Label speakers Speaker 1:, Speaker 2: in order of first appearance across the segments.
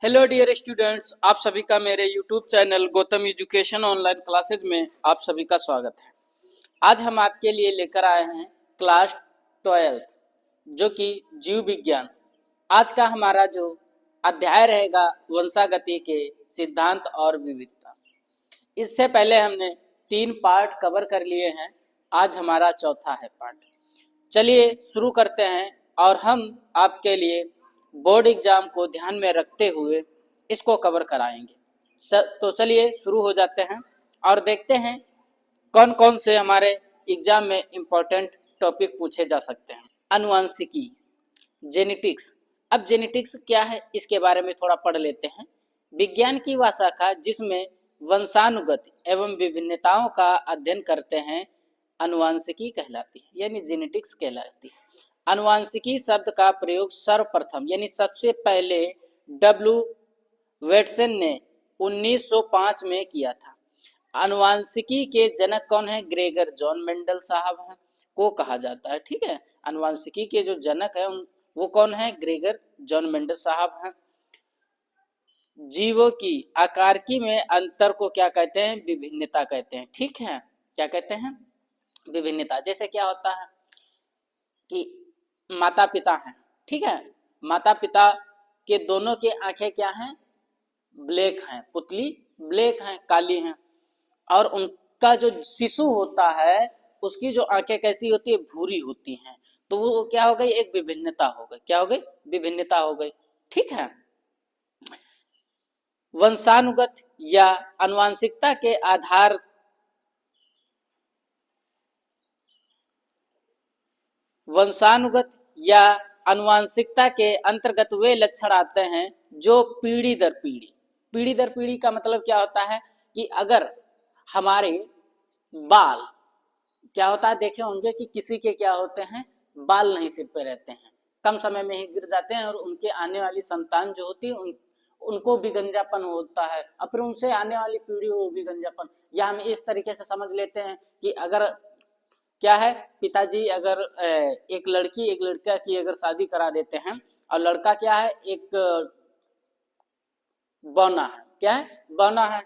Speaker 1: Hello dear students, आप सभी का मेरे YouTube channel Gautam education online classes में आप सभी का स्वागत है। आज हम आपके लिए लेकर आए हैं क्लास 12 जो कि जीव विज्ञान। आज का हमारा जो अध्याय रहेगा वंशागति के सिद्धांत और विविधता। इससे पहले हमने 3 पार्ट कवर कर लिए हैं, आज हमारा चौथा है पार्ट। चलिए शुरू करते हैं और हम आपके लिए बोर्ड एग्जाम को ध्यान में रखते हुए इसको कवर कराएंगे। तो चलिए शुरू हो जाते हैं और देखते हैं कौन कौन से हमारे एग्जाम में इम्पोर्टेंट टॉपिक पूछे जा सकते हैं। अनुवांशिकी, जेनेटिक्स। अब जेनेटिक्स क्या है इसके बारे में थोड़ा पढ़ लेते हैं। विज्ञान की वह शाखा जिसमें वंशानुगत एवं विभिन्नताओं का अध्ययन करते हैं अनुवांशिकी कहलाती है, यानी जेनेटिक्स कहलाती है। अनुवांशिकी शब्द का प्रयोग सर्वप्रथम यानी सबसे पहले डब्ल्यू वेटसन ने 1905 में किया था। अनुवांशिकी के जनक कौन है? ग्रेगर जॉन मेंडल साहब हैं को कहा जाता है। ठीक है, अनुवांशिकी के जो जनक है वो कौन है? ग्रेगर जॉन मेंडल साहब हैं। जीवों की आकारिकी में अंतर को क्या कहते हैं? विभिन्नता कहते हैं। ठीक है, क्या कहते हैं? विभिन्नता। जैसे क्या होता है कि माता पिता हैं, ठीक है, माता पिता के दोनों के आंखें क्या हैं? ब्लैक हैं, पुतली ब्लैक हैं, काली हैं, और उनका जो शिशु होता है उसकी जो आंखें कैसी होती है? भूरी होती हैं। तो वो क्या हो गई? एक विभिन्नता हो गई। क्या हो गई? विभिन्नता हो गई। ठीक है, वंशानुगत या अनुवांशिकता के आधार वंशानुगत या अनुवांशिकता के अंतर्गत वे लक्षण आते हैं जो पीढ़ी दर पीढ़ी का मतलब क्या होता है कि अगर हमारे बाल क्या होता है, देखे होंगे कि किसी के क्या होते हैं? बाल नहीं सिर पे रहते हैं, कम समय में ही गिर जाते हैं, और उनके आने वाली संतान जो होती है उनको भी गंजापन होता है, और फिर उनसे आने वाली पीढ़ी को भी गंजापन। या हम इस तरीके से समझ लेते हैं कि अगर क्या है, पिताजी अगर एक लड़की एक लड़का की अगर शादी करा देते हैं, और लड़का क्या है? एक बौना है। क्या है? बौना है।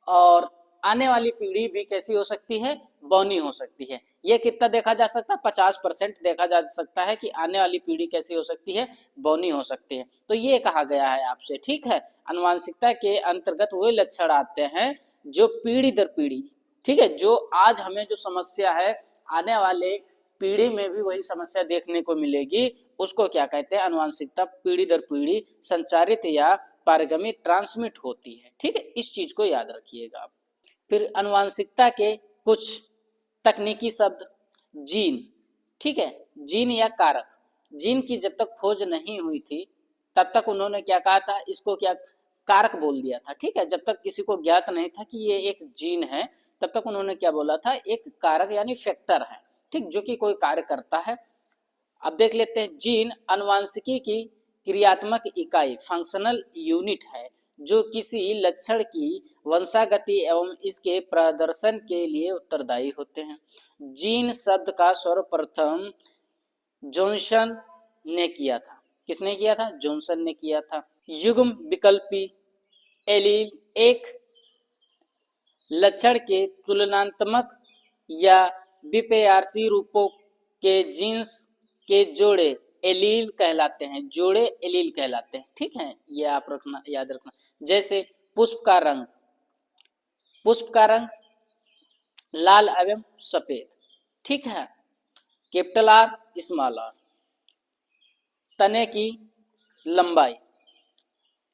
Speaker 1: और आने वाली पीढ़ी भी कैसी हो सकती है? बौनी हो सकती है। ये कितना देखा जा सकता है? 50% देखा जा सकता है कि आने वाली पीढ़ी कैसी हो सकती है? बौनी हो सकती है। तो ये कहा गया है आपसे। ठीक है, अनुवांशिकता के अंतर्गत वो लक्षण आते हैं जो पीढ़ी दर पीढ़ी, ठीक है, जो आज हमें जो समस्या है आने वाले पीढ़ी में भी वही समस्या देखने को मिलेगी, उसको क्या कहते हैं? अनुवांशिकता पीढ़ी दर पीढ़ी संचारित या पारगमी ट्रांसमिट होती है। ठीक है, इस चीज को याद रखिएगा आप। फिर अनुवांशिकता के कुछ तकनीकी शब्द। जीन, ठीक है, जीन या कारक। जीन की जब तक खोज नहीं हुई थी तब तक उन्होंने क्या कहा था? इसको क्या कारक बोल दिया था। ठीक है, जब तक किसी को ज्ञात नहीं था कि ये एक जीन है तब तक उन्होंने क्या बोला था? एक कारक यानी फैक्टर है, ठीक, जो कि कोई कार्य करता है। अब देख लेते हैं, जीन अनुवांशिकी की क्रियात्मक इकाई फंक्शनल यूनिट है जो किसी लक्षण की वंशागति एवं इसके प्रदर्शन के लिए उत्तरदायी होते हैं। जीन शब्द का सर्वप्रथम जॉनसन ने किया था। किसने किया था? जॉनसन ने किया था। युग्म विकल्पी एलील एक लक्षण के तुलनात्मक या विपर्यासी रूपों के जीन्स के जोड़े एलील कहलाते हैं। जोड़े एलील कहलाते हैं। ठीक है, ये आप रखना, याद रखना। जैसे पुष्प का रंग लाल एवं सफेद। ठीक है, कैपिटल आर स्मॉल आर। तने की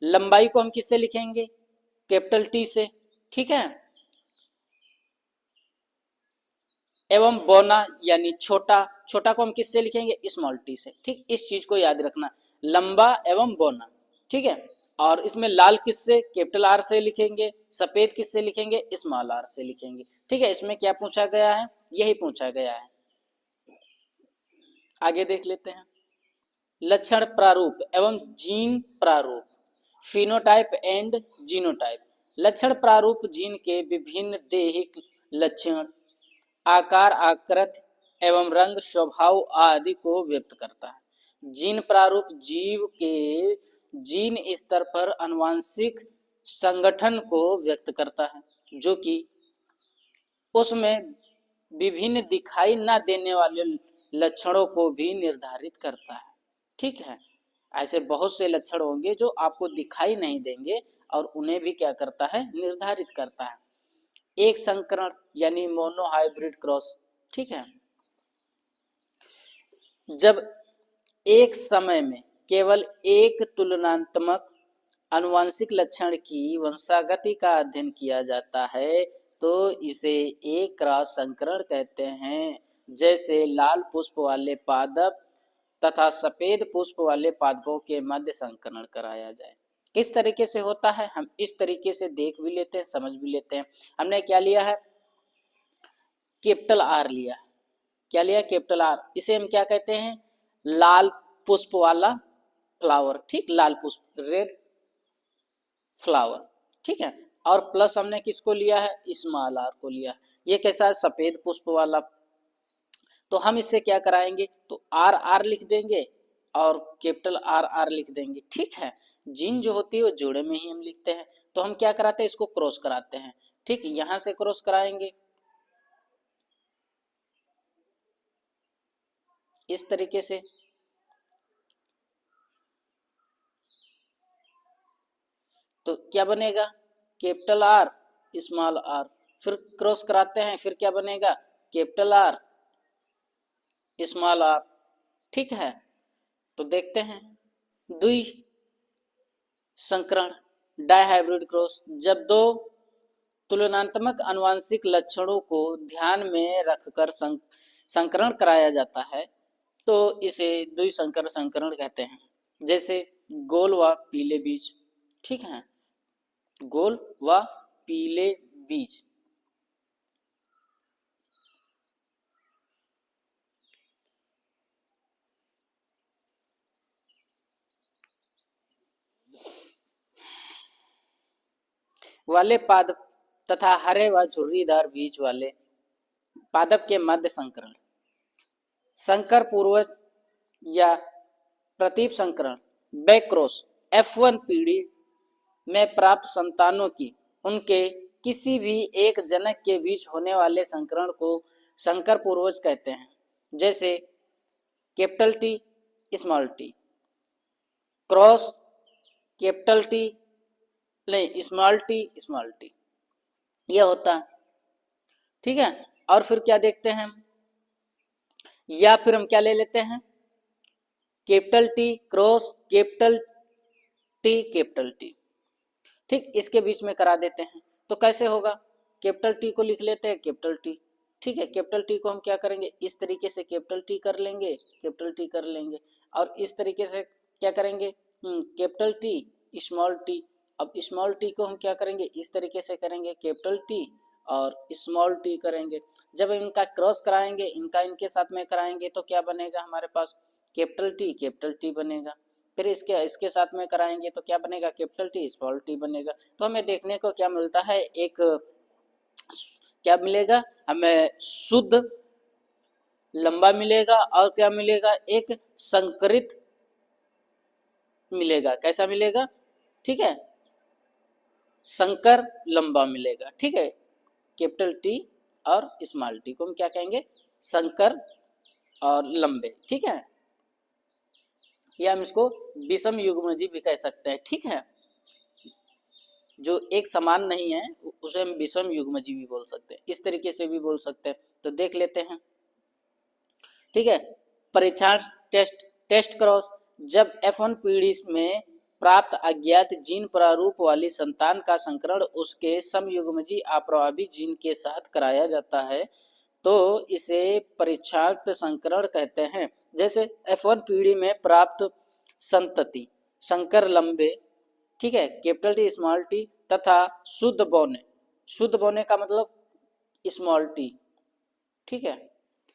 Speaker 1: लंबाई को हम किससे लिखेंगे? कैपिटल टी से। ठीक है, एवं बौना यानी छोटा को हम किससे लिखेंगे? स्मॉल टी से। ठीक, इस चीज को याद रखना, लंबा एवं बौना। ठीक है, और इसमें लाल किससे? कैपिटल आर से लिखेंगे। सफेद किससे लिखेंगे? स्मॉल आर से लिखेंगे। ठीक है, इसमें क्या पूछा गया है? यही पूछा गया है। आगे देख लेते हैं, लक्षण प्रारूप एवं जीन प्रारूप, फिनोटाइप एंड जीनोटाइप। लक्षण प्रारूप जीन के विभिन्न दैहिक लक्षण, आकार, आकृति एवं रंग, स्वभाव आदि को व्यक्त करता है। जीन प्रारूप जीव के जीन स्तर पर आनुवंशिक संगठन को व्यक्त करता है, जो कि उसमें विभिन्न दिखाई न देने वाले लक्षणों को भी निर्धारित करता है। ठीक है, ऐसे बहुत से लक्षण होंगे जो आपको दिखाई नहीं देंगे और उन्हें भी क्या करता है, निर्धारित करता है। एक संकरण यानी मोनोहाइब्रिड क्रॉस। ठीक है, जब एक समय में केवल एक तुलनात्मक आनुवंशिक लक्षण की वंशागति का अध्ययन किया जाता है तो इसे एक क्रॉस संकरण कहते हैं। जैसे लाल पुष्प वाले पादप तथा सफेद पुष्प वाले पादपों के मध्य संकरण कराया जाए। किस तरीके से होता है, हम इस तरीके से देख भी लेते हैं, समझ भी लेते हैं। हमने क्या लिया है, कैपिटल आर लिया है। क्या लिया, कैपिटल आर। इसे हम क्या कहते हैं, लाल पुष्प वाला फ्लावर। ठीक, लाल पुष्प, रेड फ्लावर। ठीक है, और प्लस हमने किसको लिया है, स्मॉल आर को लिया है। ये कैसा है, सफेद पुष्प वाला। तो हम इससे क्या कराएंगे, तो आर आर लिख देंगे और कैपिटल आर आर लिख देंगे। ठीक है, जीन जो होती है वो जोड़े में ही हम लिखते हैं। तो हम क्या कराते हैं, इसको क्रॉस कराते हैं। ठीक, यहां से क्रॉस कराएंगे इस तरीके से। तो क्या बनेगा, कैपिटल आर स्मॉल आर। फिर क्रॉस कराते हैं, फिर क्या बनेगा, कैपिटल आर स्मॉल आर। ठीक है, तो देखते हैं द्वि संकरण डायहाइब्रिड क्रॉस। जब दो तुलनात्मक आनुवंशिक लक्षणों को ध्यान में रखकर संकरण कराया जाता है तो इसे द्विसंकर संकरण कहते हैं। जैसे गोल व पीले बीज। ठीक है, गोल व पीले बीज। वाले पादप तथा हरे व झुर्रीदार बीज वाले पादप के मध्य संकरण। संकर पूर्वज या प्रतीप संकरण बैक क्रॉस F1 पीढ़ी में प्राप्त संतानों की उनके किसी भी एक जनक के बीच होने वाले संकरण को संकर पूर्वज कहते हैं। जैसे capital T small T, cross capital T नहीं स्मॉल टी, यह होता है। ठीक है, और फिर क्या देखते हैं, या फिर हम क्या ले लेते हैं, capital T cross capital T. ठीक, इसके बीच में करा देते हैं। तो कैसे होगा, कैपिटल टी को लिख लेते हैं कैपिटल टी। ठीक है, कैपिटल टी को हम क्या करेंगे, इस तरीके से कैपिटल टी कर लेंगे, कैपिटल टी कर लेंगे, और इस तरीके से क्या करेंगे, कैपिटल टी स्मॉल टी। अब स्मॉल टी को हम क्या करेंगे, इस तरीके से करेंगे, कैपिटल टी और स्मॉल टी करेंगे। जब इनका क्रॉस कराएंगे, इनका इनके साथ में कराएंगे तो क्या बनेगा हमारे पास, कैपिटल टी बनेगा। फिर इसके साथ में कराएंगे तो क्या बनेगा, कैपिटल टी स्मॉल टी बनेगा। तो हमें देखने को क्या मिलता है, एक क्या मिलेगा हमें, शुद्ध लंबा मिलेगा, और क्या मिलेगा, एक संकरित मिलेगा। कैसा मिलेगा, ठीक है, संकर लंबा मिलेगा। ठीक है, कैपिटल टी और स्मॉल टी को हम क्या कहेंगे, संकर और लंबे। ठीक है, या हम इसको विषम युग्मजी भी कह सकते हैं। ठीक है, जो एक समान नहीं है उसे हम विषम युग्मजी भी बोल सकते हैं, इस तरीके से भी बोल सकते हैं। तो देख लेते हैं। ठीक है, परीक्षण टेस्ट क्रॉस। जब F1 पीढ़ी में प्राप्त अज्ञात जीन प्रारूप वाली संतान का संकरण उसके समयुग्मजी अप्रभावी जीन के साथ कराया जाता है तो इसे परीक्षार्थ संकरण कहते हैं। जैसे F1 पीढ़ी में प्राप्त संतति संकर लंबे, ठीक है, कैपिटल टी स्मॉल टी तथा शुद्ध बौने का मतलब स्मॉल टी। ठीक है,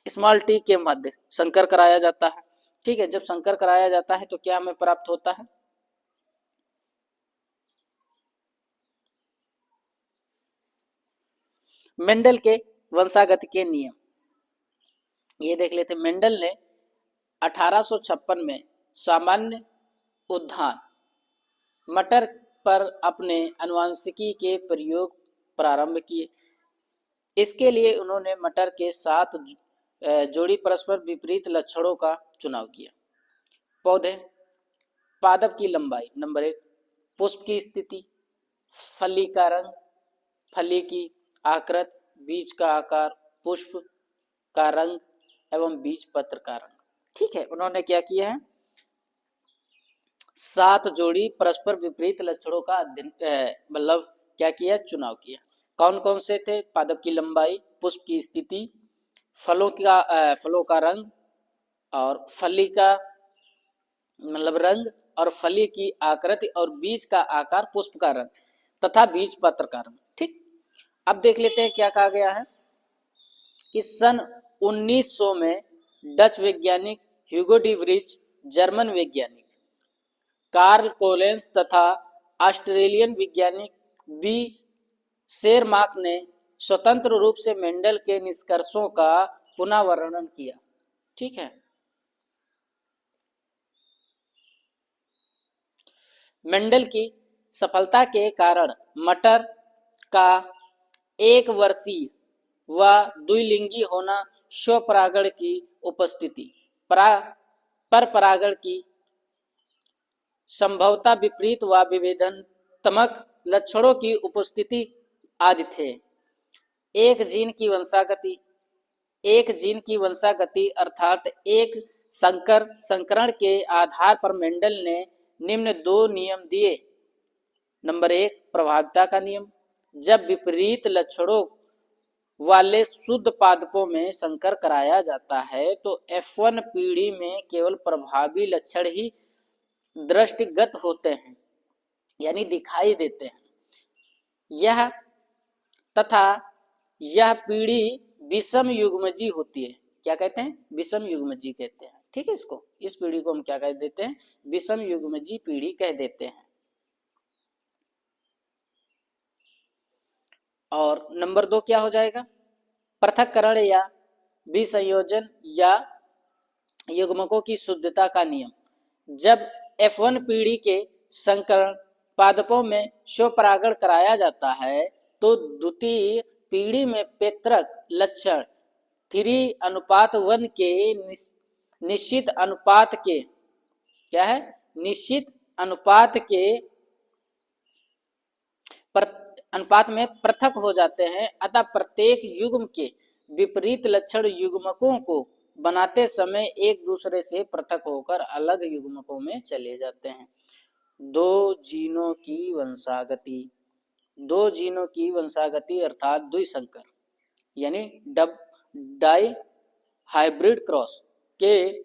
Speaker 1: स्मॉल टी के मध्य संकर कराया जाता है। ठीक है, जब संकर कराया जाता है तो क्या हमें प्राप्त होता है, मेंडल के वंशागति के नियम। ये देख लेते हैं। मेंडल ने 1856 में सामान्य उद्धान मटर पर अपने आनुवंशिकी के प्रयोग प्रारंभ किए। इसके लिए उन्होंने मटर के 7 जोड़ी परस्पर विपरीत लक्षणों का चुनाव किया। पौधे, पादप की लंबाई नंबर 1, पुष्प की स्थिति, फली का रंग, फली की आकृति, बीज का आकार, पुष्प का रंग एवं बीज पत्र का रंग। ठीक है, उन्होंने क्या किया है, 7 जोड़ी परस्पर विपरीत लक्षणों का अध्ययन मतलब क्या किया, चुनाव किया। कौन कौन से थे? पादप की लंबाई, पुष्प की स्थिति, फलों का रंग और फली का मतलब रंग और फली की आकृति और बीज का आकार, पुष्प का रंग तथा बीज पत्र का रंग। ठीक, अब देख लेते हैं क्या कहा गया है कि सन 1900 में डच वैज्ञानिक ह्यूगो डी व्रीज, जर्मन वैज्ञानिक कार्ल कोलेंस तथा ऑस्ट्रेलियन वैज्ञानिक बी शेरमार्क ने स्वतंत्र रूप से मेंडल के निष्कर्षों का पुनः वर्णन किया। ठीक है, मेंडल की सफलता के कारण मटर का एक वर्षीय व द्विलिंगी होना, स्वपरागण की उपस्थिति, पर परागण की संभवता, विपरीत व विभेदनात्मक लक्षणों की उपस्थिति आदि थे। एक जीन की वंशागति अर्थात एक संकरण के आधार पर मेंडल ने निम्न 2 नियम दिए। नंबर 1, प्रभाविता का नियम। जब विपरीत लक्षणों वाले शुद्ध पादपों में संकर कराया जाता है तो F1 पीढ़ी में केवल प्रभावी लक्षण ही दृष्टिगत होते हैं, यानी दिखाई देते हैं। यह पीढ़ी विषम युग्मजी होती है। क्या कहते हैं? विषम युग्मजी कहते हैं। ठीक है, इस पीढ़ी को हम क्या कह देते हैं? विषम युग्मजी पीढ़ी कह देते हैं। और नंबर 2 क्या हो जाएगा? पृथक्करण या विसंयोजन या युग्मकों की शुद्धता का नियम। जब F1 पीढ़ी के संकरण पादपों में स्वपरागण कराया जाता है तो द्वितीय पीढ़ी में पैतृक लक्षण 3:1 के निश्चित अनुपात के क्या है? निश्चित अनुपात के अनुपात में पृथक हो जाते हैं। अतः प्रत्येक युग्म के विपरीत लक्षण युग्मकों को बनाते समय एक दूसरे से पृथक होकर अलग युग्मकों में चले जाते हैं। 2 जीनों की वंशागति अर्थात द्विसंकर यानी डाई हाइब्रिड क्रॉस के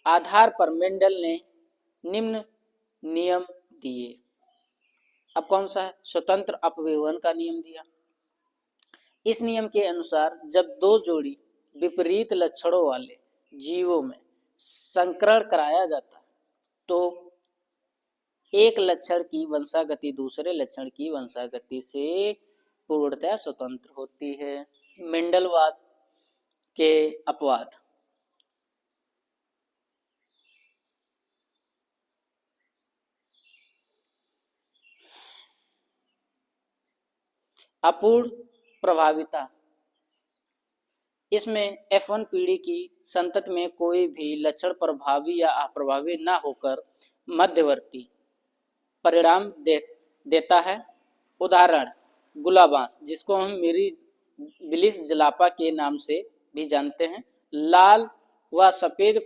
Speaker 1: आधार पर मेंडल ने निम्न नियम दिए। अब कौन सा है? स्वतंत्र अपव्यवन का नियम दिया। इस नियम के अनुसार जब 2 जोड़ी विपरीत लक्षणों वाले जीवों में संकरण कराया जाता है तो एक लक्षण की वंशागति दूसरे लक्षण की वंशागति से पूर्णतः स्वतंत्र होती है। मेंडलवाद के अपवाद। अपूर्ण प्रभाविता। इसमें F1 पीढ़ी की संतति में कोई भी लक्षण प्रभावी या अप्रभावी न होकर मध्यवर्ती परिणाम देता है। उदाहरण गुलाबांस, जिसको हम मिरीबिलिस जलापा के नाम से भी जानते हैं। लाल व सफेद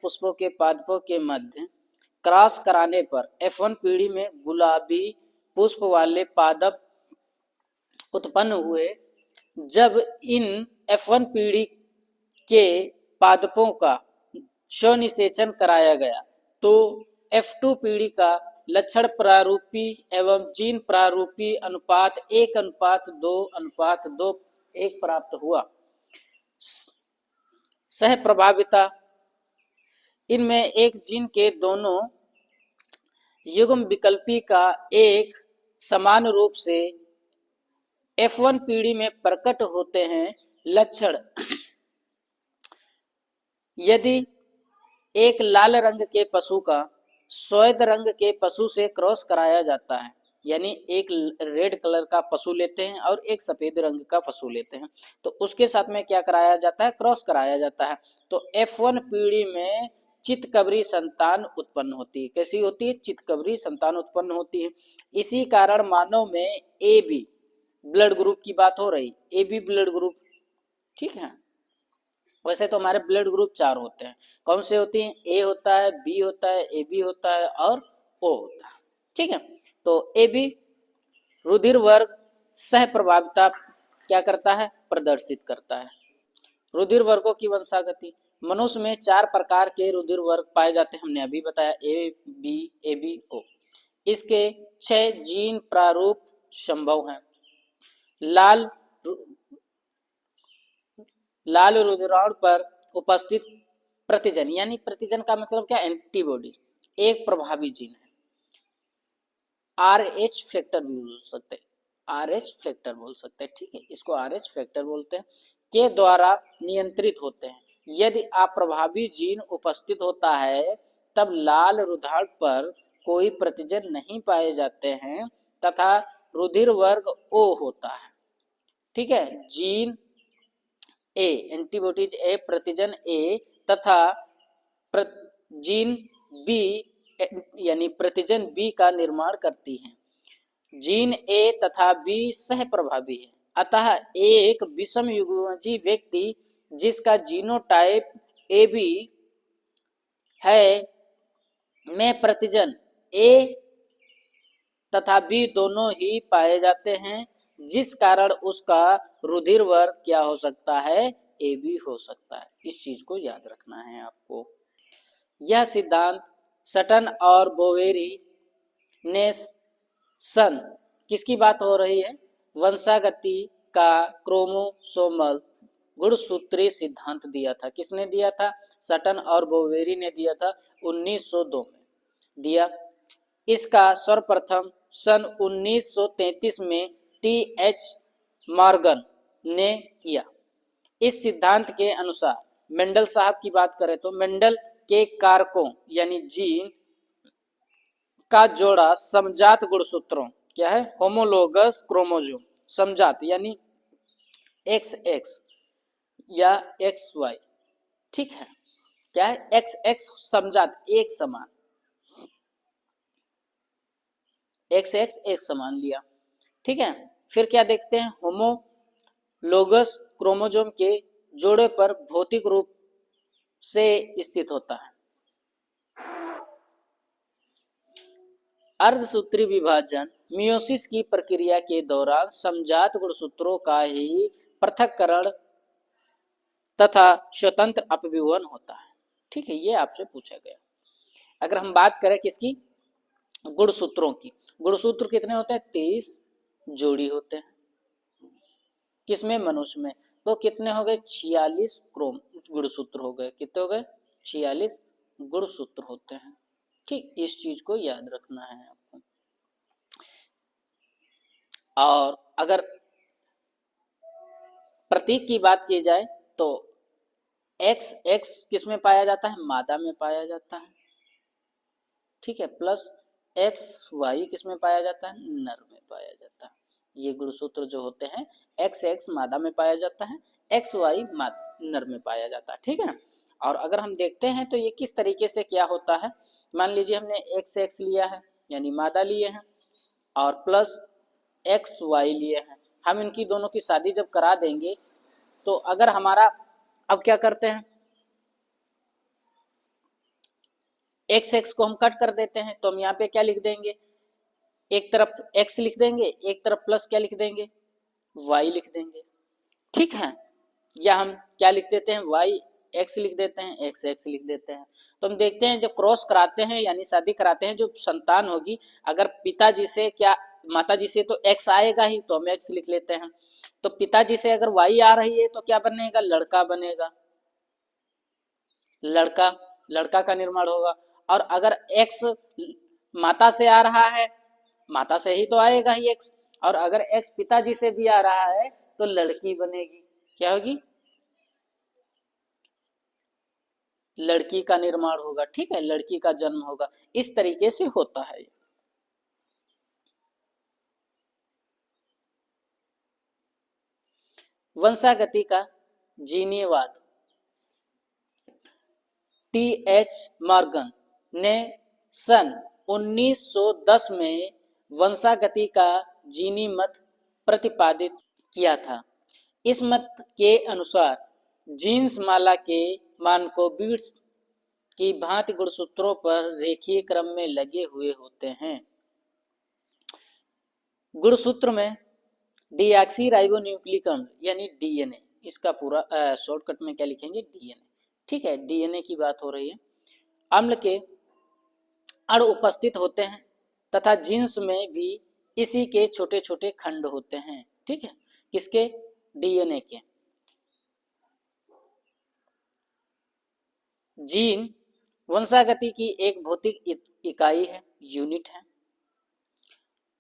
Speaker 1: पुष्पों के पादपों के मध्य क्रॉस कराने पर F1 पीढ़ी में गुलाबी पुष्प वाले पादप उत्पन्न हुए। जब इन F1 पीढ़ी के पादपों का स्वनिषेचन कराया गया तो F2 पीढ़ी का लक्षण प्रारूपी एवं जीन प्रारूपी अनुपात 1:2:2:1 प्राप्त हुआ। सह प्रभाविता। इनमें एक जीन के दोनों युग्म विकल्पी का एक समान रूप से F1 पीढ़ी में प्रकट होते हैं। लक्षण यदि एक लाल रंग के पशु का श्वेत रंग के पशु से क्रॉस कराया जाता है, यानी एक रेड कलर का पशु लेते हैं और एक सफेद रंग का पशु लेते हैं, तो उसके साथ में क्या कराया जाता है, क्रॉस कराया जाता है। तो F1 पीढ़ी में चितकबरी संतान उत्पन्न होती है। कैसी होती है? चितकबरी संतान उत्पन्न होती है। इसी कारण मानव में ए बी ब्लड ग्रुप की बात हो रही, ए बी ब्लड ग्रुप, ठीक है। वैसे तो हमारे ब्लड ग्रुप 4 होते हैं। कौन से होते हैं? ए होता है, बी होता है, ए बी होता है और ओ होता है, ठीक है। तो ए बी रुधिर वर्ग सह प्रभाविता क्या करता है? प्रदर्शित करता है। रुधिर वर्गों की वंशागति, मनुष्य में 4 प्रकार के रुधिर वर्ग पाए जाते हैं, हमने अभी बताया, ए बी ओ। इसके 6 जीन प्रारूप संभव हैं। लाल रुधिराणु पर उपस्थित प्रतिजन, यानी प्रतिजन का मतलब क्या? एंटीबॉडीज, एक प्रभावी जीन है। RH फैक्टर भी बोल सकते हैं, RH फैक्टर बोल सकते हैं, ठीक है, इसको RH फैक्टर बोलते हैं, के द्वारा नियंत्रित होते हैं। यदि अप्रभावी जीन उपस्थित होता है तब लाल रुधिराणु पर कोई प्रतिजन नहीं पाए जाते हैं तथा रुधिर वर्ग O होता है, ठीक है। जीन ए, एंटीबॉडीज ए, प्रतिजन ए तथा जीन बी यानी प्रतिजन बी का निर्माण करती हैं। जीन ए तथा बी सह प्रभावी है, अतः एक विषम युग्मजी व्यक्ति जिसका जीनोटाइप ए बी है में प्रतिजन ए तथा बी दोनों ही पाए जाते हैं, जिस कारण उसका रुधिर वर्ग क्या हो सकता है? ए बी हो सकता है। इस चीज को याद रखना है आपको। यह सिद्धांत सटन और बोवेरी ने सन, किसकी बात हो रही है? वंशागति का क्रोमोसोमल गुणसूत्रीय सिद्धांत दिया था। किसने दिया था? सटन और बोवेरी ने दिया था, 1902 में दिया। इसका सर्वप्रथम सन 1933 में TH मॉर्गन ने किया। इस सिद्धांत के अनुसार मेंडल साहब की बात करें तो मेंडल के कारकों यानी जीन का जोड़ा समजात गुणसूत्रों, क्या है? होमोलोगस क्रोमोसोम, समजात यानी XX या XY, ठीक है, क्या है? XX समजात, एक समान, XX एक समान लिया, ठीक है। फिर क्या देखते हैं? होमोलोगस क्रोमोसोम के जोड़े पर भौतिक रूप से स्थित होता है। अर्धसूत्री विभाजन मियोसिस की प्रक्रिया के दौरान समजात गुणसूत्रों का ही पृथक्करण तथा स्वतंत्र अपविभवन होता है, ठीक है, ये आपसे पूछा गया। अगर हम बात करें किसकी? गुणसूत्रों की। गुणसूत्र कितने होते हैं? 23 जोड़ी होते हैं। किसमें? मनुष्य में। तो कितने हो गए? 46 गुणसूत्र हो गए। कितने हो गए? 46 गुणसूत्र होते हैं, ठीक, इस चीज को याद रखना है आपको। और अगर प्रतीक की बात की जाए तो XX किसमें पाया जाता है? मादा में पाया जाता है, ठीक है, प्लस XY किसमें पाया जाता है? नर में पाया जाता है। ये गुणसूत्र जो होते हैं XX मादा में पाया जाता है, XY नर में पाया जाता है, ठीक है। और अगर हम देखते हैं तो ये किस तरीके से क्या होता है, मान लीजिए हमने XX लिया है यानी मादा लिए हैं और प्लस XY लिए हैं, हम इनकी दोनों की शादी जब करा देंगे तो अगर हमारा, अब क्या करते हैं, XX को हम कट कर देते हैं तो हम यहाँ पे क्या लिख देंगे? एक तरफ X लिख देंगे, एक तरफ प्लस क्या लिख देंगे? Y लिख देंगे, ठीक है। या हम क्या लिख देते हैं? YX लिख देते हैं, XX लिख देते हैं। तो हम देखते हैं जब क्रॉस कराते हैं यानी शादी कराते हैं, जो संतान होगी अगर पिताजी से क्या माताजी से तो X आएगा ही, तो हम X लिख लेते हैं। तो पिताजी से अगर Y आ रही है तो क्या बनेगा? लड़का बनेगा, लड़का, लड़का का निर्माण होगा। और अगर X माता से आ रहा है, माता से ही तो आएगा ही X, और अगर X पिताजी से भी आ रहा है तो लड़की बनेगी, क्या होगी? लड़की का निर्माण होगा, ठीक है, लड़की का जन्म होगा, इस तरीके से होता है। वंशागति का जीनीयवाद। टी.एच. मॉर्गन ने सन 1910 में वंशागति का जीनी मत प्रतिपादित किया था। इस मत के अनुसार जीन्स माला के मानकों बीट्स की भांति गुणसूत्रों पर रेखीय क्रम में लगे हुए होते हैं। गुणसूत्र में डीऑक्सीराइबोन्यूक्लिक अम्ल यानी डीएनए, इसका पूरा शॉर्टकट में क्या लिखेंगे, डीएनए, ठीक है, डीएनए की बात हो रही है। अम्ल के अणु उपस्थित होते हैं तथा जीन्स में भी इसी के छोटे छोटे खंड होते हैं, ठीक है, किसके, डीएनए के। जीन वंशागति की एक भौतिक इकाई है, यूनिट है,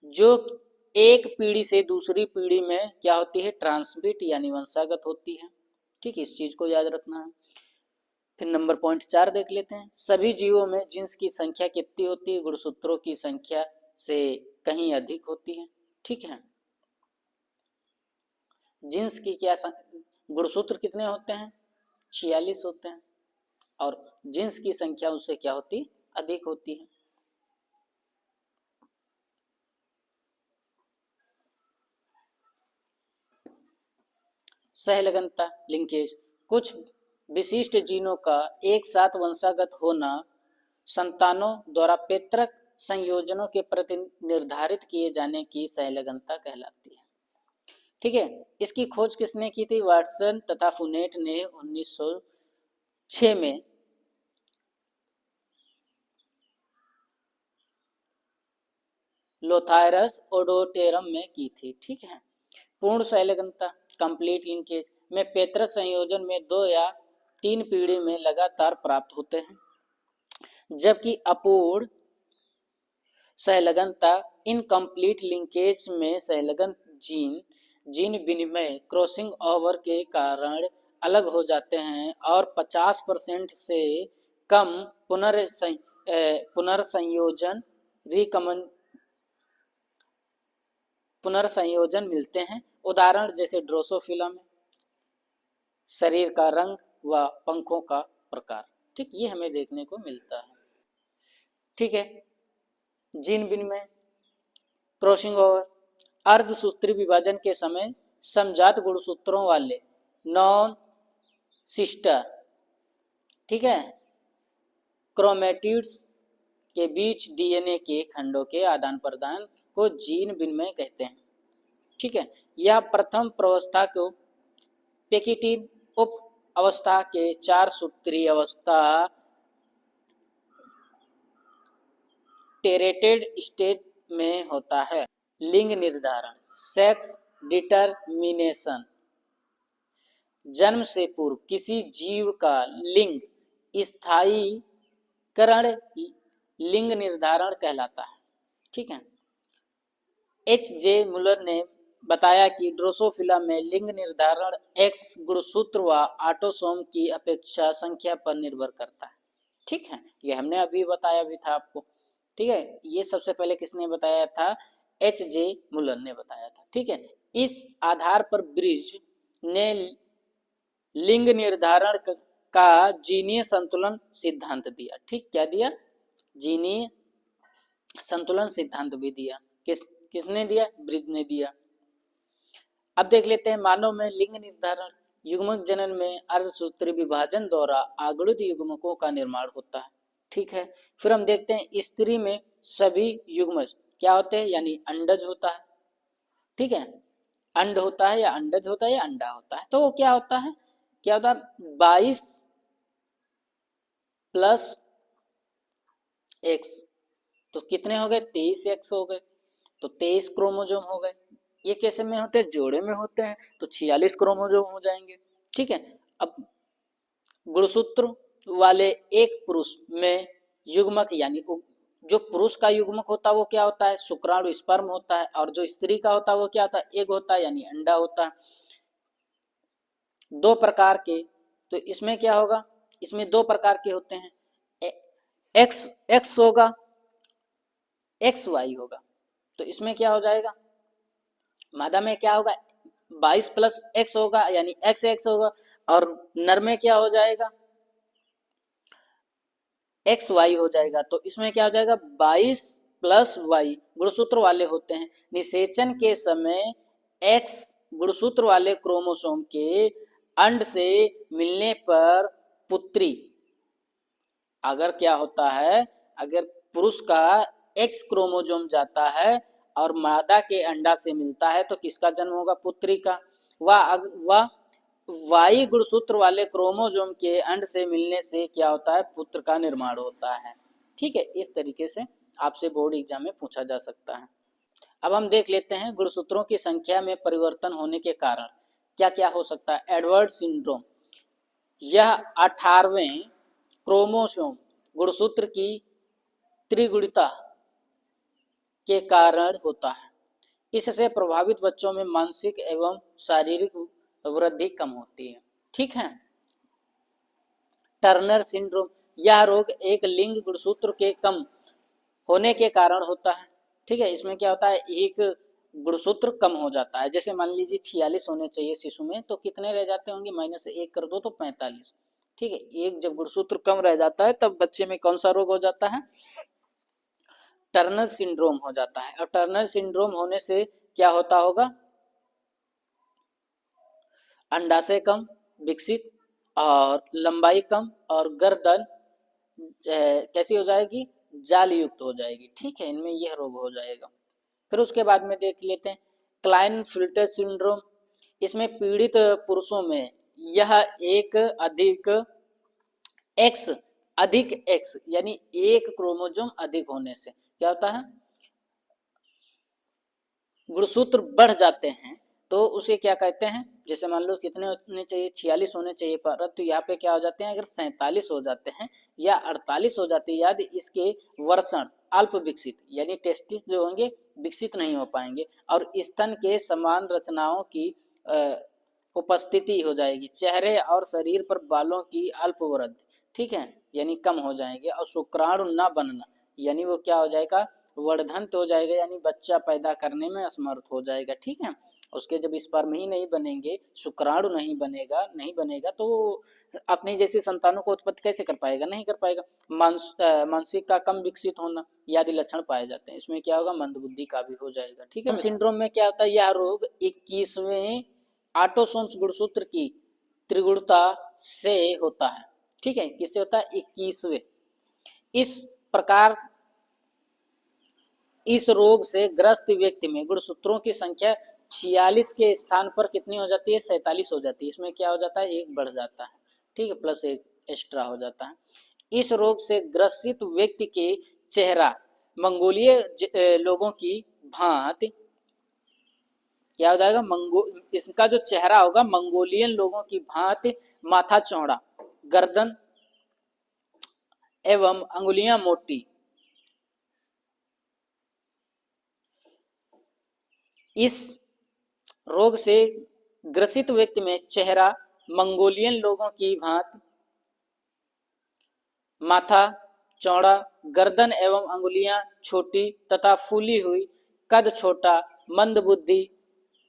Speaker 1: जो एक पीढ़ी से दूसरी पीढ़ी में क्या होती है, ट्रांसमिट यानी वंशागत होती है, ठीक, इस चीज को याद रखना है। फिर नंबर पॉइंट 4 देख लेते हैं। सभी जीवों में जीन्स की संख्या कितनी होती है, गुणसूत्रों की संख्या से कहीं अधिक होती है, ठीक है। जीन्स की क्या गुणसूत्र कितने होते हैं, 46 होते हैं, और जीन्स की संख्या उससे क्या होती, अधिक होती है। सहलगनता लिंकेज। कुछ विशिष्ट जीनों का एक साथ वंशागत होना संतानों द्वारा पैतृक संयोजनों के प्रति निर्धारित किए जाने की सहलगनता कहलाती है, ठीक है। इसकी खोज किसने की थी, वाटसन तथा फुनेट ने 1906 में लोथायरस ओडोटेरम में की थी, ठीक है। पूर्ण सहलगनता कंप्लीट लिंकेज में पैतृक संयोजन में 2 या 3 पीढ़ी में लगातार प्राप्त होते हैं, जबकि अपूर्ण सहलगनता इनकम्प्लीट लिंकेज में सहलगन जीन विनिमय क्रॉसिंग ओवर के कारण अलग हो जाते हैं और 50% से कम पुनर्संयोजन मिलते हैं। उदाहरण जैसे ड्रोसोफिला में शरीर का रंग व पंखों का प्रकार, ठीक, ये हमें देखने को मिलता है, ठीक है। जीन विनिमय क्रॉसिंग ओवर अर्धसूत्री विभाजन के समय समजात गुणसूत्रों वाले नॉन सिस्टर, ठीक है, क्रोमेटिड्स के बीच डीएनए के खंडों के आदान प्रदान को जीन विनिमय कहते हैं, ठीक है। यह प्रथम प्रवस्था को पेकिटिन उप अवस्था के 4 सूत्री अवस्था टेरेटेड स्टेज में होता है। लिंग निर्धारण सेक्स डिटरमिनेशन। जन्म से पूर्व किसी जीव का लिंग स्थायीकरण लिंग निर्धारण कहलाता है, ठीक है। एच.जे. मुलर ने बताया कि ड्रोसोफिला में लिंग निर्धारण एक्स गुणसूत्र व ऑटोसोम की अपेक्षा संख्या पर निर्भर करता है, ठीक है, ये हमने अभी बताया भी था आपको, ठीक है। ये सबसे पहले किसने बताया था, एच.जे. मुलर ने बताया था, ठीक है। इस आधार पर ब्रिज ने लिंग निर्धारण का जीनीय संतुलन सिद्धांत दिया, ठीक, क्या दिया, जीनीय संतुलन सिद्धांत भी दिया। किसने दिया, ब्रिज ने दिया। अब देख लेते हैं मानव में लिंग निर्धारण। युग्मक जनन में अर्धसूत्री विभाजन द्वारा आगुणित युग्मकों का निर्माण होता है, ठीक है। फिर हम देखते हैं स्त्री में सभी युग्मज क्या होते हैं, यानी अंडज होता है, ठीक है, अंड होता है या अंडज होता है या अंडा होता है। तो वो क्या होता है, 22 प्लस एक्स, तो कितने हो गए, 23 एक्स हो गए, तो 23 क्रोमोजोम हो गए। ये कैसे में होते हैं, जोड़े में होते हैं, तो 46 क्रोमोजोम हो जाएंगे, ठीक है। अब गुणसूत्र वाले एक पुरुष में युग्मक यानी जो पुरुष का युग्मक होता है वो क्या होता है, शुक्राणु स्पर्म होता है, और जो स्त्री का होता है वो क्या होता है, एग होता है यानी अंडा होता है। 2 प्रकार के, तो इसमें क्या होगा, इसमें दो प्रकार के होते हैं, एक्स एक्स होगा, एक्स वाई होगा। तो इसमें क्या हो जाएगा, मादा में क्या होगा 22 प्लस एक्स होगा यानी एक्स एक्स होगा, और नर में क्या हो जाएगा एक्स वाई हो जाएगा। तो इसमें क्या हो जाएगा 22 प्लस वाई गुणसूत्र वाले होते हैं। निषेचन के समय एक्स गुणसूत्र वाले क्रोमोसोम के अंड से मिलने पर पुत्री, अगर क्या होता है, अगर पुरुष का एक्स क्रोमोसोम जाता है और मादा के अंडा से मिलता है तो किसका जन्म होगा, पुत्री का। वह वाई गुणसूत्र वाले क्रोमोसोम के अंड से मिलने से क्या होता है, पुत्र का निर्माण होता है। ठीक है, इस तरीके से आपसे बोर्ड एग्जाम में पूछा जा सकता है। अब हम देख लेते हैं गुणसूत्रों की संख्या में परिवर्तन होने के कारण क्या क्या हो सकता है। एडवर्ड सिंड्रोम, यह 18वें क्रोमोसोम गुणसूत्र की त्रिगुणिता के कारण होता है। इससे प्रभावित बच्चों में मानसिक एवं शारीरिक वृद्धि कम होती है। ठीक है। टर्नर सिंड्रोम, यह रोग एक लिंग गुणसूत्र के कम होने के कारण होता है। ठीक है, इसमें क्या होता है, एक गुणसूत्र कम हो जाता है। जैसे मान लीजिए 46 होने चाहिए शिशु में, तो कितने रह जाते होंगे, -1 कर दो तो 45। ठीक है, एक जब गुणसूत्र कम रह जाता है तब बच्चे में कौन सा रोग हो जाता है, टर्नर सिंड्रोम हो जाता है। और टर्नर सिंड्रोम होने से क्या होता होगा, अंडाशय कम विकसित और लंबाई कम और गर्दन कैसी हो जाएगी, जाल युक्त हो जाएगी। ठीक है, इनमें यह रोग हो जाएगा। फिर उसके बाद में देख लेते हैं क्लाइनफिल्टर सिंड्रोम। इसमें पीड़ित पुरुषों में यह एक अधिक एक्स यानी एक क्रोमोसोम अधिक होने से क्या होता है, गुणसूत्र बढ़ जाते हैं तो उसे क्या कहते हैं, जैसे मान लो कितने होने चाहिए 46 होने चाहिए, परंतु यहाँ पे क्या हो जाते हैं, अगर 47 हो जाते हैं या 48 हो जाते हैं, यदि इसके वर्षण अल्प विकसित यानी टेस्टिस जो होंगे विकसित नहीं हो पाएंगे और स्तन के समान रचनाओं की उपस्थिति हो जाएगी, चेहरे और शरीर पर बालों की अल्प वृद्धि, ठीक है, यानी कम हो जाएंगे, और शुक्राणु न बनना यानी वो क्या हो जाएगा, वर्धंत हो जाएगा यानी बच्चा पैदा करने में असमर्थ हो जाएगा। ठीक है, उसके जब स्पर्म ही नहीं बनेंगे, शुक्राणु नहीं बनेगा तो अपनी जैसी संतानों को उत्पत्ति कैसे कर पाएगा, नहीं कर पाएगा। मानसिक का कम विकसित होना आदि लक्षण पाए जाते हैं। इसमें क्या होगा, मंदबुद्धि का भी हो जाएगा। ठीक है, सिंड्रोम में क्या होता है, यह रोग 21वें ऑटोसोम्स गुणसूत्र की त्रिगुणता से होता है। ठीक है, किससे होता है, 21वें। इस प्रकार इस रोग से ग्रस्त व्यक्ति में गुणसूत्रों की संख्या 46 के स्थान पर कितनी हो जाती है, 47 हो जाती है। इसमें क्या हो जाता है, एक बढ़ जाता है। ठीक है, प्लस एक एक्स्ट्रा हो जाता है। इस रोग से ग्रसित व्यक्ति के चेहरा मंगोलीय लोगों की भांति क्या हो जाएगा, इसका जो चेहरा होगा मंगोलियन लोगों की भांति माथा चौड़ा, गर्दन एवं अंगुलियां मोटी। इस रोग से ग्रसित व्यक्ति में चेहरा मंगोलियन लोगों की भांति माथा चौड़ा, गर्दन एवं अंगुलियां छोटी तथा फूली हुई, कद छोटा, मंद बुद्धि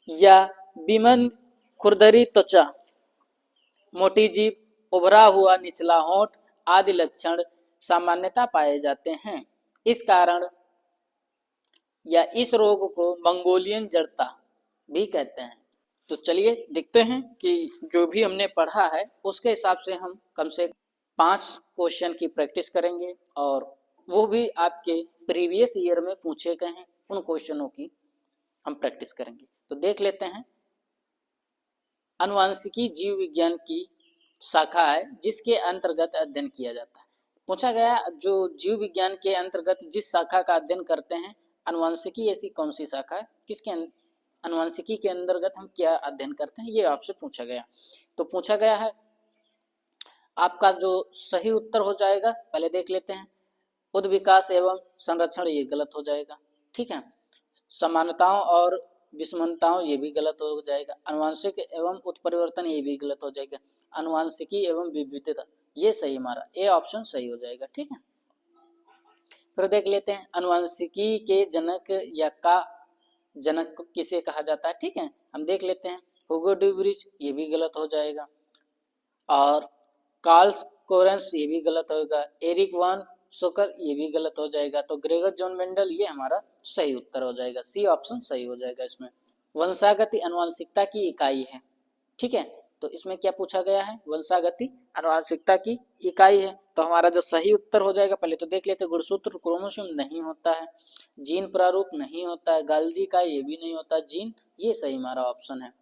Speaker 1: या विमंद खुरदरी त्वचा, मोटी जीभ, उभरा हुआ निचला होंठ आदि लक्षण सामान्यता पाए जाते हैं। इस कारण या इस रोग को मंगोलियन जड़ता भी कहते हैं। तो चलिए देखते हैं कि जो भी हमने पढ़ा है उसके हिसाब से हम कम से 5 क्वेश्चन की प्रैक्टिस करेंगे और वो भी आपके प्रीवियस ईयर में पूछे गए हैं, उन क्वेश्चनों की हम प्रैक्टिस करेंगे। तो देख लेते हैं। अनुवांशिकी जीव विज्ञान की शाखा है जिसके अंतर्गत अध्ययन किया जाता है। पूछा गया जो जीव विज्ञान के अंतर्गत जिस शाखा का अध्ययन करते हैं, अनुवांशिकी ऐसी कौन सी शाखा है, किसके अनुवांशिकी के अंतर्गत हम क्या अध्ययन करते हैं, ये आपसे पूछा गया। तो पूछा गया है, आपका जो सही उत्तर हो जाएगा पहले देख लेते हैं। उद्विकास एवं संरक्षण ये गलत हो जाएगा। ठीक है, समानताओं और विषमताओं ये भी गलत हो जाएगा। अनुवांशिक एवं उत्परिवर्तन ये भी गलत हो जाएगा। अनुवांशिकी एवं विविधता ये सही हमारा ए ऑप्शन सही हो जाएगा। ठीक है, फिर देख लेते हैं अनुवांशिकी के जनक या का जनक किसे कहा जाता है। ठीक है, हम देख लेते हैं हुगो ड्यूबरिज, ये भी गलत हो जाएगा, और कार्ल कोरेंस ये भी गलत होगा, एरिक वान सोकर ये भी गलत हो जाएगा। तो ग्रेगर जॉन मेंडल ये हमारा सही उत्तर हो जाएगा, सी ऑप्शन सही हो जाएगा इसमें। वंशागति आनुवंशिकता की इकाई है। ठीक है, तो इसमें क्या पूछा गया है, वंशागति आनुवंशिकता की इकाई है। तो हमारा जो सही उत्तर हो जाएगा, पहले तो देख लेते हैं, गुणसूत्र क्रोमोसोम नहीं होता है, जीन प्रारूप नहीं होता है, गाल्जी का ये भी नहीं होता, जीन ये सही हमारा ऑप्शन है,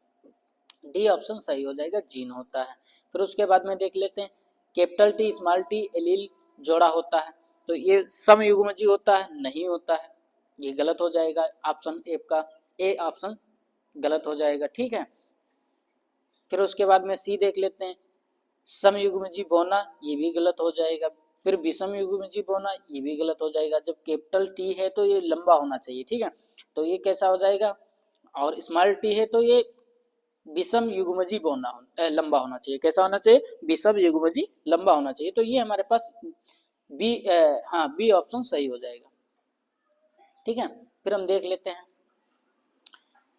Speaker 1: डी ऑप्शन सही हो जाएगा, जीन होता है। फिर उसके बाद में देख लेते हैं capital T small T allele जोड़ा होता है, तो ये समयुग्मजी होता है, नहीं होता है, ये गलत हो जाएगा, ऑप्शन ए ऑप्शन गलत हो जाएगा। ठीक है, फिर उसके बाद में सी देख लेते हैं समयुग्मजी बोना, ये भी गलत हो जाएगा। फिर विषम युग्मजी बोना, ये भी गलत हो जाएगा। जब कैपिटल टी है तो ये लंबा होना चाहिए। ठीक है, तो ये कैसा हो जाएगा, और स्मॉल टी है तो ये विषम युग्मजी बोना लंबा होना चाहिए। कैसा होना चाहिए, विषम युग्मजी लंबा होना चाहिए। तो ये हमारे पास बी हाँ बी ऑप्शन सही हो जाएगा। ठीक है, फिर हम देख लेते हैं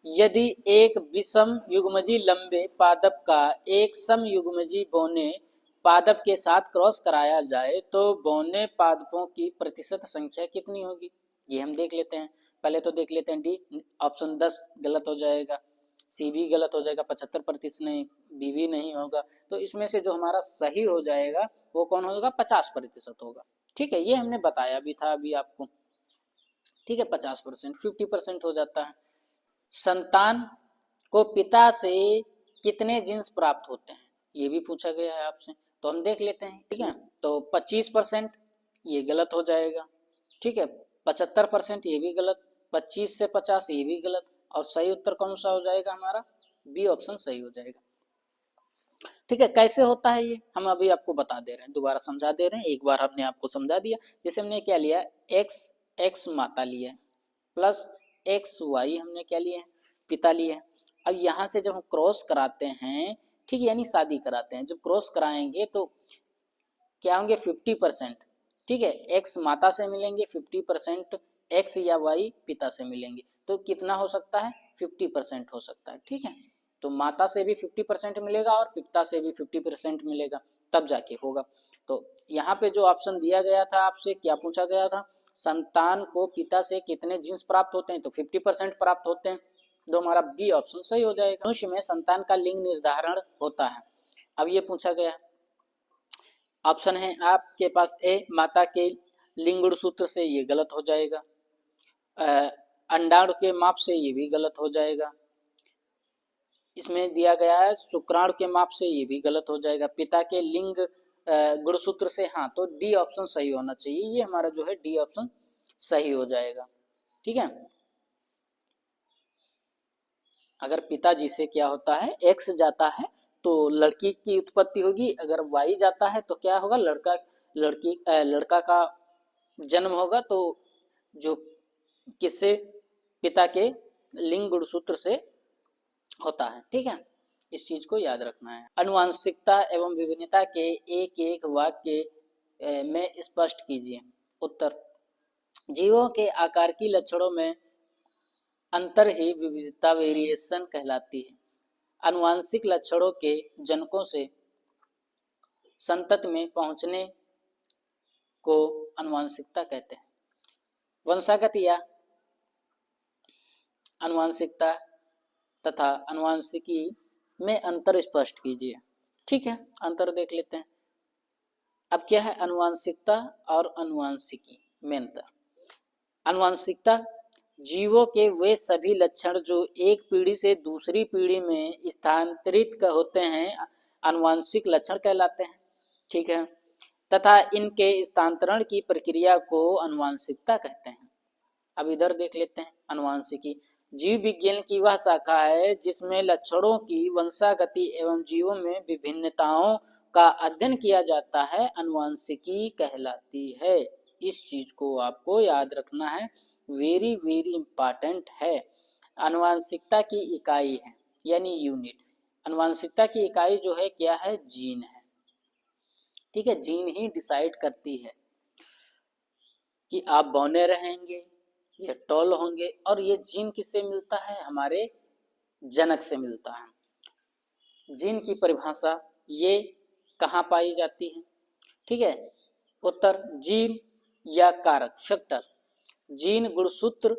Speaker 1: यदि एक विषम युग्मजी लंबे पादप का एक सम युग्मजी बौने पादप के साथ क्रॉस कराया जाए तो बौने पादपों की प्रतिशत संख्या कितनी होगी, ये हम देख लेते हैं। पहले तो देख लेते हैं डी ऑप्शन 10 गलत हो जाएगा, सी भी गलत हो जाएगा, 75% नहीं, बी भी नहीं होगा। तो इसमें से जो हमारा सही हो जाएगा वो कौन होगा, 50% होगा। ठीक है, ये हमने बताया भी था अभी आपको। ठीक है, 50%, 50% हो जाता है। संतान को पिता से कितने जीन्स प्राप्त होते हैं, ये भी पूछा गया है आपसे, तो हम देख लेते हैं। ठीक है, तो 25% ये गलत हो जाएगा। ठीक है, 75% ये भी गलत, 25 से 50 ये भी गलत, और सही उत्तर कौन सा हो जाएगा हमारा, बी ऑप्शन सही हो जाएगा। ठीक है, कैसे होता है ये हम अभी आपको बता दे रहे हैं, दोबारा समझा दे रहे हैं। एक बार हमने आपको समझा दिया, जैसे हमने क्या लिया, एक्स माता लिया प्लस एक्स वाई हमने क्या लिया है, पिता लिया है। अब यहाँ से जब हम क्रॉस कराते हैं, ठीक है, यानी शादी कराते हैं, जब क्रॉस कराएंगे तो क्या होंगे, 50%। ठीक है, एक्स माता से मिलेंगे, 50% एक्स या वाई पिता से मिलेंगे, तो कितना हो सकता है, 50% हो सकता है। ठीक है, तो माता से भी 50% मिलेगा और पिता से भी 50% मिलेगा, तब जाके होगा। तो यहाँ पे जो ऑप्शन दिया गया था, आपसे क्या पूछा गया था, संतान को पिता से कितने जीन्स प्राप्त होते हैं, तो 50% प्राप्त होते हैं, तो हमारा बी ऑप्शन सही हो जाएगा। मनुष्य में संतान का लिंग निर्धारण होता है, अब ये पूछा गया ऑप्शन है आपके पास, ए माता के लिंग गुणसूत्र से, ये गलत हो जाएगा, अंडाणु के माप से, ये भी गलत हो जाएगा, इसमें दिया गया है शुक्राणु के माप से, ये भी गलत हो जाएगा, पिता के लिंग गुणसूत्र से, हाँ, तो डी ऑप्शन सही होना चाहिए, ये हमारा जो है डी ऑप्शन सही हो जाएगा। ठीक है, अगर पिताजी से क्या होता है, एक्स जाता है तो लड़की की उत्पत्ति होगी, अगर वाई जाता है तो क्या होगा, लड़का का जन्म होगा, तो जो किससे, पिता के लिंग गुणसूत्र से होता है। ठीक है, इस चीज को याद रखना है। अनुवांशिकता एवं विभिन्नता के एक एक वाक्य में स्पष्ट कीजिए। उत्तर, जीवों के आकार की लक्षणों में अंतर ही विविधता वेरिएशन कहलाती है। अनुवांशिक लक्षणों के जनकों से संतत में पहुंचने को अनुवांशिकता कहते हैं। वंशागत या अनुवांशिकता तथा अनुवांशिकी में अंतर स्पष्ट कीजिए। ठीक है, अंतर देख लेते हैं। अब क्या है अनुवांशिकता और अनुवांशिकी में अंतर। अनुवांशिकता जीवों के वे सभी लक्षण जो एक पीढ़ी से दूसरी पीढ़ी में स्थानांतरित होते हैं अनुवांशिक लक्षण कहलाते हैं। ठीक है, तथा इनके स्थानांतरण की प्रक्रिया को अनुवांशिकता कहते हैं। अब इधर देख लेते हैं अनुवांशिकी, जीव विज्ञान की वह शाखा है जिसमें लक्षणों की वंशागति एवं जीवों में विभिन्नताओं का अध्ययन किया जाता है, अनुवांशिकी कहलाती है। इस चीज को आपको याद रखना है, वेरी वेरी इंपॉर्टेंट है। अनुवांशिकता की इकाई है यानी यूनिट, अनुवांशिकता की इकाई जो है क्या है, जीन है। ठीक है, जीन ही डिसाइड करती है कि आप बौने रहेंगे या टॉल होंगे। और ये जीन किससे मिलता है? हमारे जनक से मिलता है। जीन की परिभाषा ये कहाँ पाई जाती है? ठीक है, उत्तर जीन या कारक फैक्टर। जीन गुणसूत्र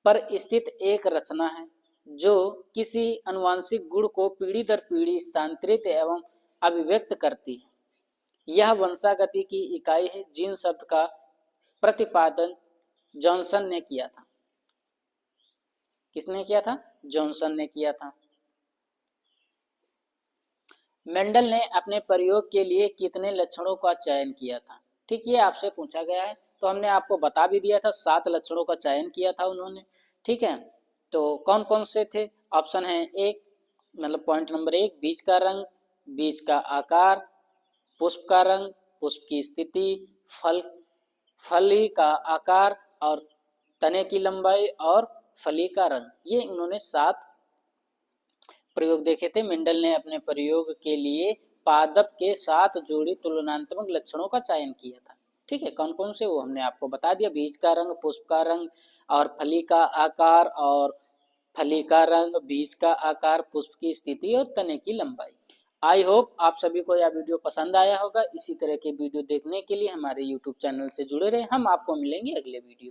Speaker 1: पर स्थित एक रचना है जो किसी अनुवांशिक गुण को पीढ़ी दर पीढ़ी स्थानांतरित एवं अभिव्यक्त करती है। यह वंशागति की इकाई है। जीन शब्द का प्रतिपादन जॉनसन ने किया था। किसने किया था? जॉनसन ने किया था। मेंडल ने अपने प्रयोग के लिए कितने लक्षणों का चयन किया था? ठीक, ये आपसे पूछा गया है, तो हमने आपको बता भी दिया था, 7 लक्षणों का चयन किया था उन्होंने। ठीक है, तो कौन कौन से थे? ऑप्शन है एक, मतलब पॉइंट नंबर 1, बीज का रंग, बीज का आकार, पुष्प का रंग, पुष्प की स्थिति, फली का आकार और तने की लंबाई और फली का रंग। ये उन्होंने 7 प्रयोग देखे थे। मेंडल ने अपने प्रयोग के लिए पादप के 7 जोड़ी तुलनात्मक लक्षणों का चयन किया था। ठीक है, कौन कौन से वो हमने आपको बता दिया, बीज का रंग, पुष्प का रंग और फली का आकार, और फली का रंग, बीज का आकार, पुष्प की स्थिति और तने की लंबाई। आई होप आप सभी को यह वीडियो पसंद आया होगा। इसी तरह के वीडियो देखने के लिए हमारे यूट्यूब चैनल से जुड़े रहें। हम आपको मिलेंगे अगले वीडियो।